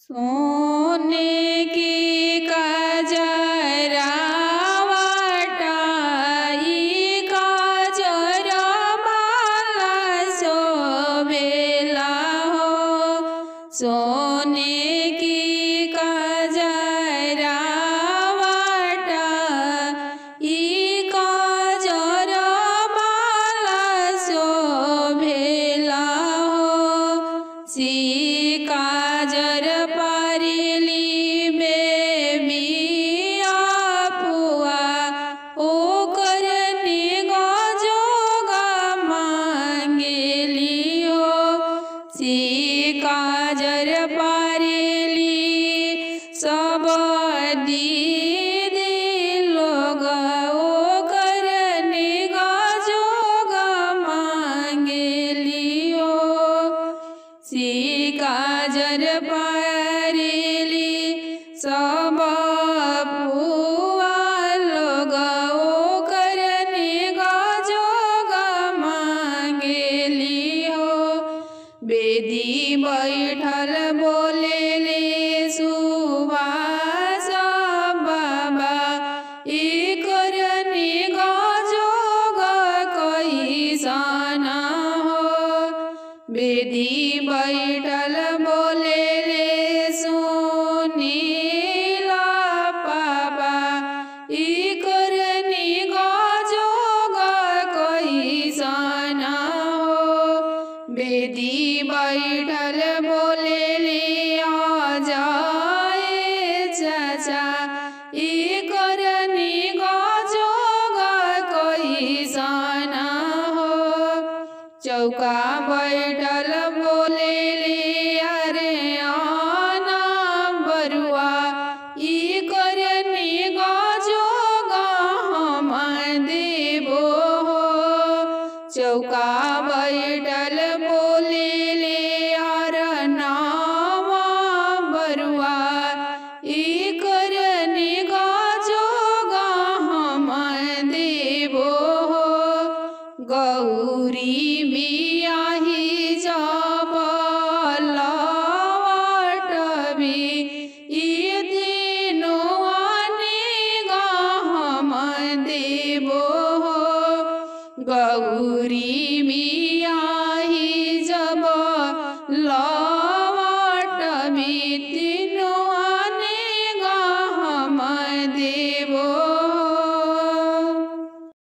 सोने की काजरा वाटाई काजरा माला शोभेला हो। सोने की काजरा वाटाई काजरा माला शोभेला हो। सी काजर पारेली बेबिया पुआ ओ करने गजोगा मांगेली हो। सी काजर पारेली सब दीदी लोग ओ करने गजोगा मांगेली हो। सी काजर पारेली सब पुआ लोग ओ करने गजोगा मांगेली हो। बेदी बैठल बोलेले सुभाष बाबा ई करने गजोगा कैसन हो। बेदी बैठल बोलेले सुनीला पापा ई करने गजोगा कैसन हो। बेदी बैठल बोलेले अजय चाचा ई करने गजोगा कैसन हो। चौका बैठल बोलेले अरे आना बरुआ ई करने गजोगा हम देबो हो। चौका बैठल बोलेले अर नावा बरुआ ई करने गजोगा हम देबो हो। गौरी बियाही जब लौटबी ई दिनवाने हम देबो हो। गौरी